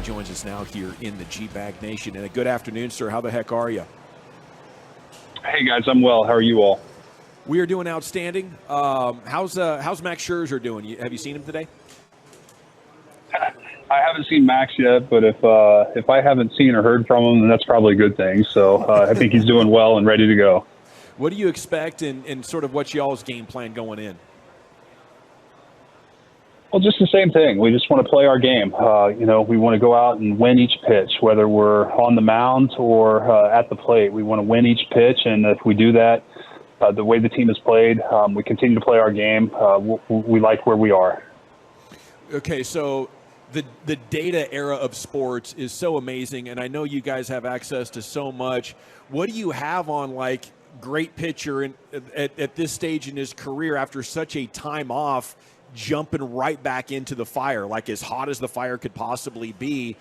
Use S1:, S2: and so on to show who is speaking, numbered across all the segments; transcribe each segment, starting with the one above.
S1: joins us now here in the GBag Nation. And a good afternoon, sir. How the heck are you?
S2: Hey, guys. I'm well. How are you all?
S1: We are doing outstanding. How's Max Scherzer doing? Have you seen him today?
S2: I haven't seen Max yet, but if I haven't seen or heard from him, then that's probably a good thing. So I think he's doing well and ready to go.
S1: What do you expect and sort of what's y'all's game plan going in?
S2: Well, just the same thing. We just want to play our game. We want to go out and win each pitch, whether we're on the mound or at the plate. We want to win each pitch, and if we do that, the way the team has played, we continue to play our game. We like where we are.
S1: Okay, so the data era of sports is so amazing, and I know you guys have access to so much. What do you have on, like, great pitcher at this stage in his career after such a time off, jumping right back into the fire, like as hot as the fire could possibly be?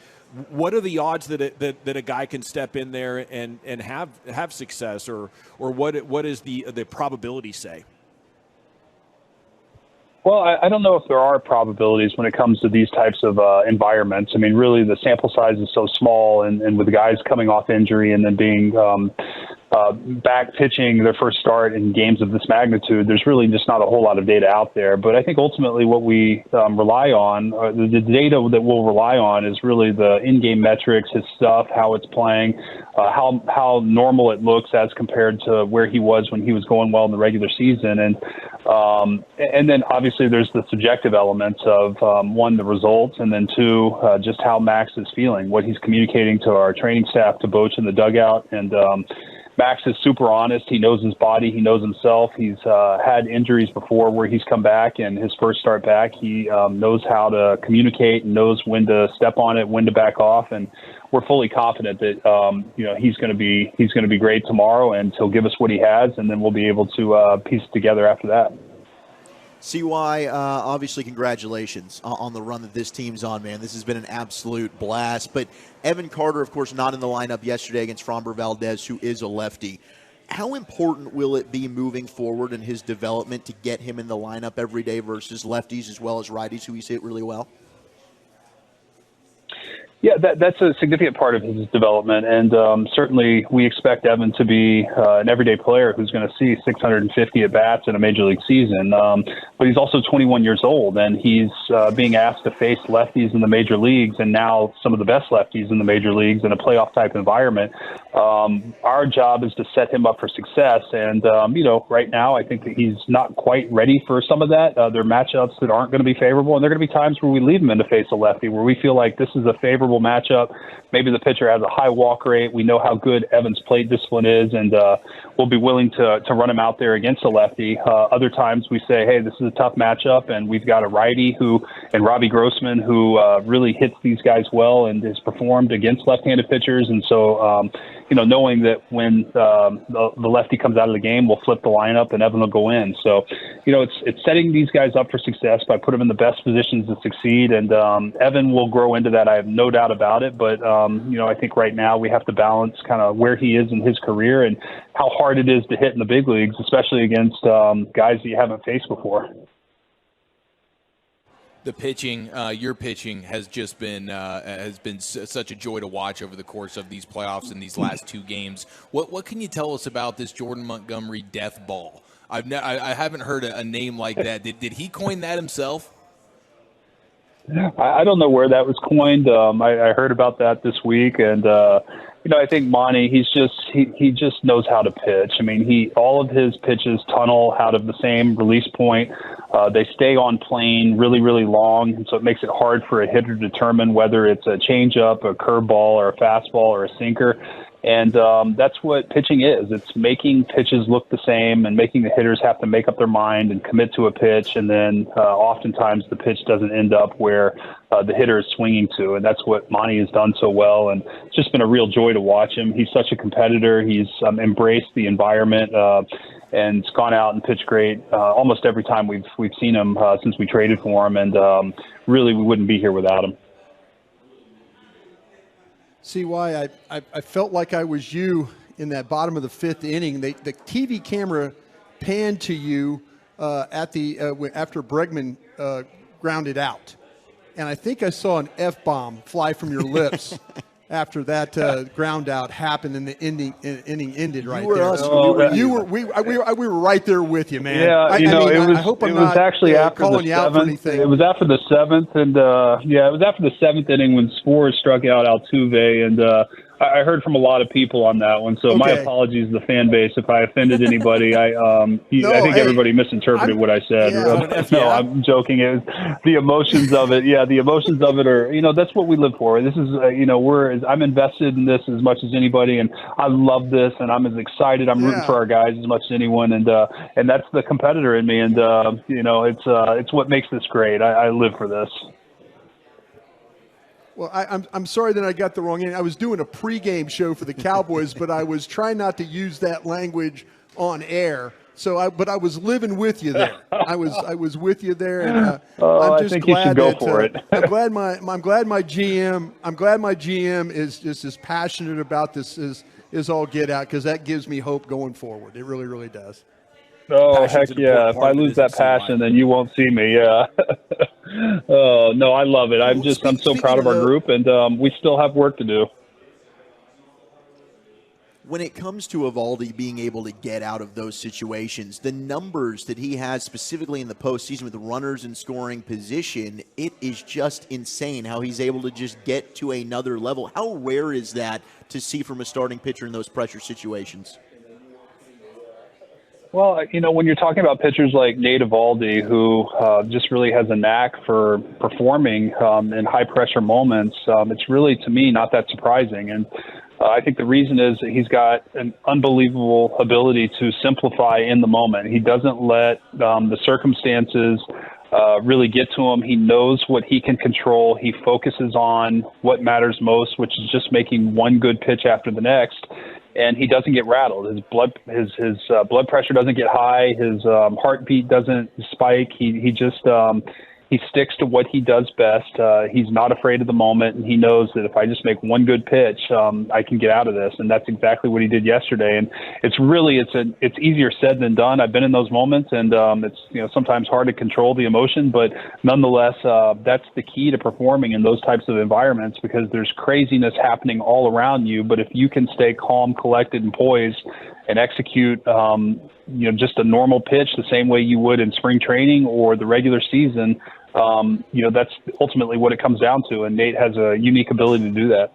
S1: What are the odds that a guy can step in there and have success, or what is the probability say?
S2: Well, I don't know if there are probabilities when it comes to these types of environments. I mean, really, the sample size is so small, and with the guys coming off injury and then being back pitching their first start in games of this magnitude, there's really just not a whole lot of data out there. But I think ultimately what we rely on, the data that we'll rely on, is really the in-game metrics, his stuff, how it's playing, how normal it looks as compared to where he was when he was going well in the regular season. And then obviously there's the subjective elements of, one, the results, and then two, just how Max is feeling, what he's communicating to our training staff, to Boch in the dugout. And Max is super honest. He knows his body. He knows himself. He's had injuries before where he's come back, and his first start back, he knows how to communicate and knows when to step on it, when to back off. And we're fully confident that he's going to be great tomorrow, and he'll give us what he has, and then we'll be able to piece it together after that.
S3: CY, obviously congratulations on the run that this team's on, man. This has been an absolute blast. But Evan Carter, of course, not in the lineup yesterday against Framber Valdez, who is a lefty. How important will it be moving forward in his development to get him in the lineup every day versus lefties as well as righties who he's hit really well?
S2: Yeah, that's a significant part of his development, and certainly we expect Evan to be an everyday player who's going to see 650 at-bats in a Major League season. But he's also 21 years old, and he's being asked to face lefties in the major leagues, and now some of the best lefties in the major leagues in a playoff-type environment. Our job is to set him up for success, and, right now I think that he's not quite ready for some of that. There are matchups that aren't going to be favorable, and there are going to be times where we leave him in to face a lefty, where we feel like this is a favorable matchup. Maybe the pitcher has a high walk rate. We know how good Evan's plate discipline is, and we'll be willing to run him out there against a lefty. Other times we say, hey, this is a tough matchup, and we've got a righty and Robbie Grossman, who really hits these guys well and has performed against left-handed pitchers. And so, knowing that when the lefty comes out of the game, we'll flip the lineup and Evan will go in. So, it's setting these guys up for success by putting them in the best positions to succeed. And Evan will grow into that. I have no doubt about it. But, I think right now we have to balance kind of where he is in his career and how hard it is to hit in the big leagues, especially against guys that you haven't faced before.
S4: The pitching, your pitching has just been such a joy to watch over the course of these playoffs and these last two games. What can you tell us about this Yordan Montgomery death ball? I haven't heard a name like that. Did he coin that himself?
S2: I don't know where that was coined. I heard about that this week, and I think Monty, he just knows how to pitch. I mean, all of his pitches tunnel out of the same release point. They stay on plane really, really long, and so it makes it hard for a hitter to determine whether it's a changeup, a curveball, or a fastball, or a sinker. And that's what pitching is. It's making pitches look the same and making the hitters have to make up their mind and commit to a pitch. And then oftentimes the pitch doesn't end up where the hitter is swinging to. And that's what Monty has done so well. And it's just been a real joy to watch him. He's such a competitor. He's embraced the environment and gone out and pitched great almost every time we've seen him since we traded for him. And really, we wouldn't be here without him.
S5: CY, I felt like I was you in that bottom of the fifth inning. The TV camera panned to you after Bregman grounded out. and I think I saw an F-bomb fly from your lips after that ground out happened and the inning ended right there. We were right there with you, man.
S2: Yeah, I hope I'm not actually after calling you out for anything. It was after the seventh, and it was after the seventh inning when Spores struck out Altuve, and I heard from a lot of people on that one. So my apologies to the fan base if I offended anybody. I think everybody misinterpreted what I said.
S5: Yeah.
S2: No, I'm joking. It was the emotions of it. Yeah, the emotions of it are, that's what we live for. This is, I'm invested in this as much as anybody, and I love this, and I'm as excited. I'm rooting for our guys as much as anyone, and that's the competitor in me, and it's what makes this great. I live for this.
S5: Well, I'm sorry that I got the wrong end. I was doing a pregame show for the Cowboys, but I was trying not to use that language on air. But I was living with you there. I was with you there, and I'm just
S2: I think
S5: glad
S2: you should go for it.
S5: I'm glad my GM is just as passionate about this as all get out, because that gives me hope going forward. It really, really does.
S2: Oh, heck yeah. If I lose that passion, then you won't see me. Yeah. Oh, no, I love it. I'm so proud of our group, and we still have work to do.
S3: When it comes to Eovaldi being able to get out of those situations, the numbers that he has specifically in the postseason with runners in scoring position, it is just insane how he's able to just get to another level. How rare is that to see from a starting pitcher in those pressure situations?
S2: Well, when you're talking about pitchers like Nate Eovaldi, who just really has a knack for performing in high-pressure moments, it's really, to me, not that surprising. And I think the reason is that he's got an unbelievable ability to simplify in the moment. He doesn't let the circumstances really get to him. He knows what he can control. He focuses on what matters most, which is just making one good pitch after the next. And he doesn't get rattled. His blood pressure doesn't get high. His heartbeat doesn't spike. He just he sticks to what he does best. He's not afraid of the moment, and he knows that if I just make one good pitch, I can get out of this. And that's exactly what he did yesterday. And it's easier said than done. I've been in those moments, and it's sometimes hard to control the emotion, but nonetheless, that's the key to performing in those types of environments, because there's craziness happening all around you. But if you can stay calm, collected, and poised, and execute just a normal pitch the same way you would in spring training or the regular season, that's ultimately what it comes down to, and Nate has a unique ability to do that.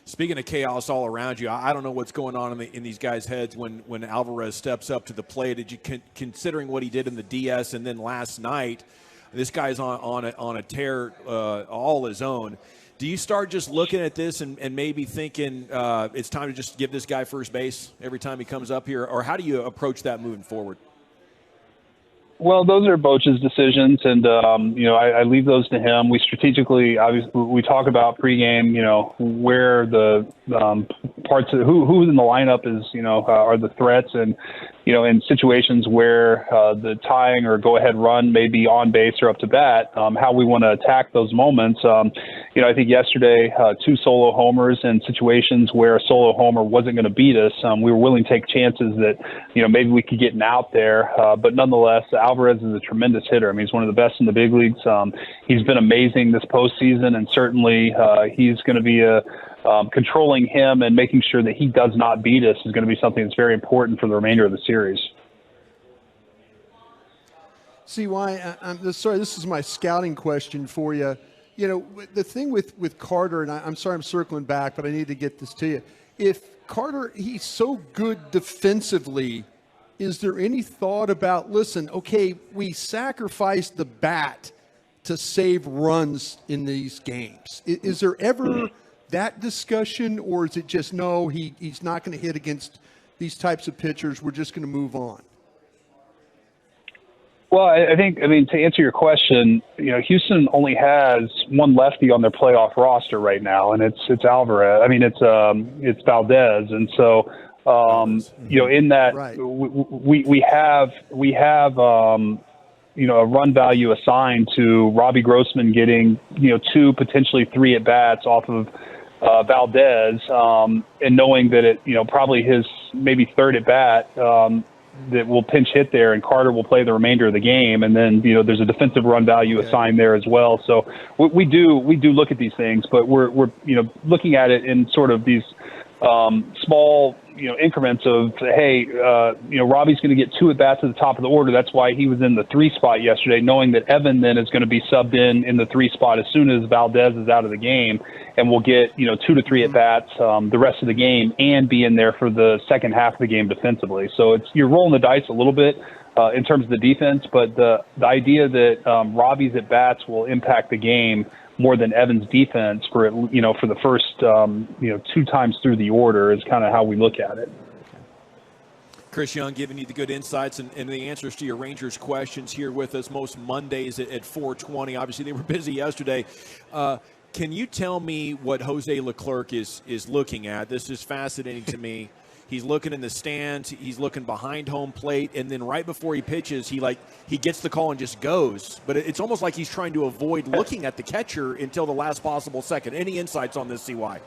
S1: Speaking of chaos all around you, I don't know what's going on in these guys' heads when Alvarez steps up to the plate. Did you considering what he did in the DS, and then last night, this guy's on a tear all his own. Do you start just looking at this and maybe thinking it's time to just give this guy first base every time he comes up here, or how do you approach that moving forward?
S2: Well, those are Boch's decisions, and I leave those to him. We strategically, obviously, we talk about pregame, where the parts of who's in the lineup is, are the threats, and in situations where the tying or go-ahead run may be on base or up to bat, how we want to attack those moments. I think yesterday, 2 solo homers in situations where a solo homer wasn't going to beat us. We were willing to take chances that, maybe we could get an out there. But nonetheless, Alvarez is a tremendous hitter. I mean, he's one of the best in the big leagues. He's been amazing this postseason, and certainly he's going to be controlling him and making sure that he does not beat us is going to be something that's very important for the remainder of the series.
S5: See why? I'm sorry, this is my scouting question for you. The thing with Carter, and I'm sorry I'm circling back, but I need to get this to you. If Carter, he's so good defensively, is there any thought about, listen, okay, we sacrificed the bat to save runs in these games? Is there ever that discussion, or is it just, no, he's not going to hit against these types of pitchers, we're just going to move on?
S2: Well, I mean, to answer your question, Houston only has one lefty on their playoff roster right now, and it's Alvarez. I mean, it's Valdez, and so in that
S5: right.
S2: we have a run value assigned to Robbie Grossman getting 2, potentially 3 at bats off of Valdez, and knowing that it probably his maybe third at bat. will pinch hit there, and Carter will play the remainder of the game. And then, there's a defensive run value assigned there as well. So we do look at these things, but we're looking at it in sort of these small, increments of, hey, Robbie's going to get 2 at-bats at the top of the order. That's why he was in the 3 spot yesterday, knowing that Evan then is going to be subbed in the 3 spot as soon as Valdez is out of the game, and we'll get, 2 to 3 at-bats the rest of the game and be in there for the second half of the game defensively. So you're rolling the dice a little bit in terms of the defense, but the idea that Robbie's at-bats will impact the game more than Evans' defense for the first 2 times through the order is kind of how we look at it.
S1: Chris Young giving you the good insights and the answers to your Rangers questions here with us most Mondays at 4:20. Obviously, they were busy yesterday. Can you tell me what Jose Leclerc is looking at? This is fascinating to me. He's looking in the stands. He's looking behind home plate, and then right before he pitches, he gets the call and just goes. But it's almost like he's trying to avoid looking at the catcher until the last possible second. Any insights on this, CY?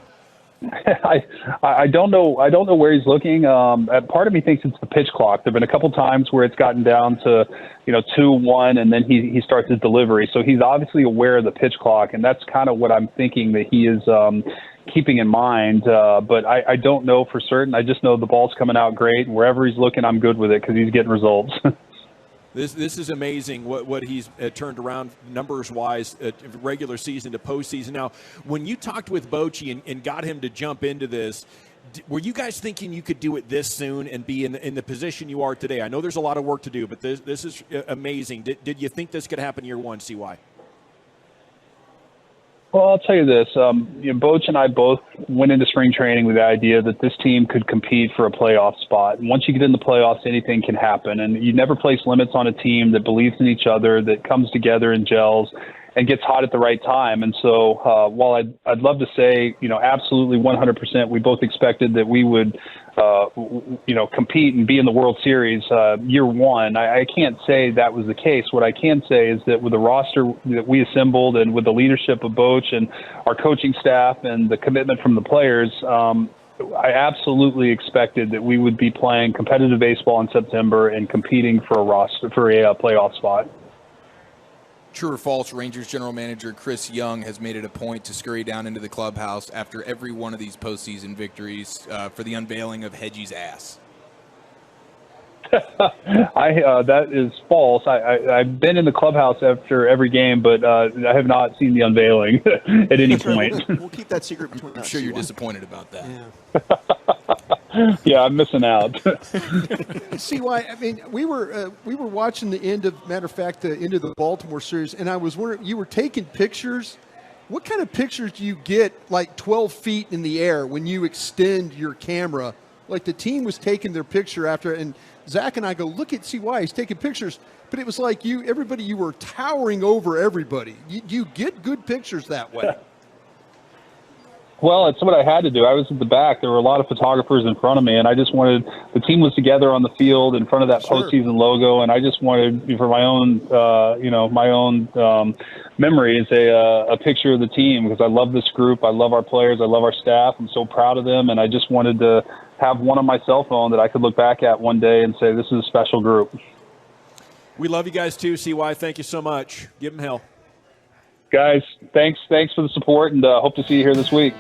S2: I don't know. I don't know where he's looking. Part of me thinks it's the pitch clock. There've been a couple times where it's gotten down to 2-1, and then he starts his delivery. So he's obviously aware of the pitch clock, and that's kind of what I'm thinking that he is keeping in mind. But I don't know for certain. I just know the ball's coming out great, and wherever he's looking, I'm good with it because he's getting results.
S1: This is amazing what he's turned around numbers-wise, regular season to postseason. Now, when you talked with Bochy and got him to jump into this, were you guys thinking you could do it this soon and be in the position you are today? I know there's a lot of work to do, but this is amazing. Did you think this could happen year one, CY?
S2: Well, I'll tell you this. Boch and I both went into spring training with the idea that this team could compete for a playoff spot. And once you get in the playoffs, anything can happen. And you never place limits on a team that believes in each other, that comes together and gels and gets hot at the right time. And so while I'd love to say, absolutely 100%, we both expected that we would, compete and be in the World Series year one. I can't say that was the case. What I can say is that with the roster that we assembled and with the leadership of Boch and our coaching staff and the commitment from the players, I absolutely expected that we would be playing competitive baseball in September and competing for a playoff spot.
S4: True or false, Rangers general manager Chris Young has made it a point to scurry down into the clubhouse after every one of these postseason victories for the unveiling of Hedgie's ass.
S2: That is false. I've been in the clubhouse after every game, but I have not seen the unveiling at any point.
S3: We'll keep that secret between us.
S4: I'm sure you're disappointed about that.
S3: Yeah.
S2: Yeah, I'm missing out.
S5: See why? I mean, we were watching the end of the Baltimore series, and I was wondering, you were taking pictures. What kind of pictures do you get, like 12 feet in the air, when you extend your camera? Like the team was taking their picture after, and Zach and I go, look at CY, he's taking pictures. But it was like you were towering over everybody. You get good pictures that way.
S2: Well, it's what I had to do. I was at the back. There were a lot of photographers in front of me, and I just wanted – the team was together on the field in front of that postseason logo, and I just wanted, for my own memories, a picture of the team because I love this group. I love our players. I love our staff. I'm so proud of them, and I just wanted to have one on my cell phone that I could look back at one day and say, this is a special group.
S1: We love you guys too, CY. Thank you so much. Give them hell.
S2: Guys, thanks for the support, and hope to see you here this week.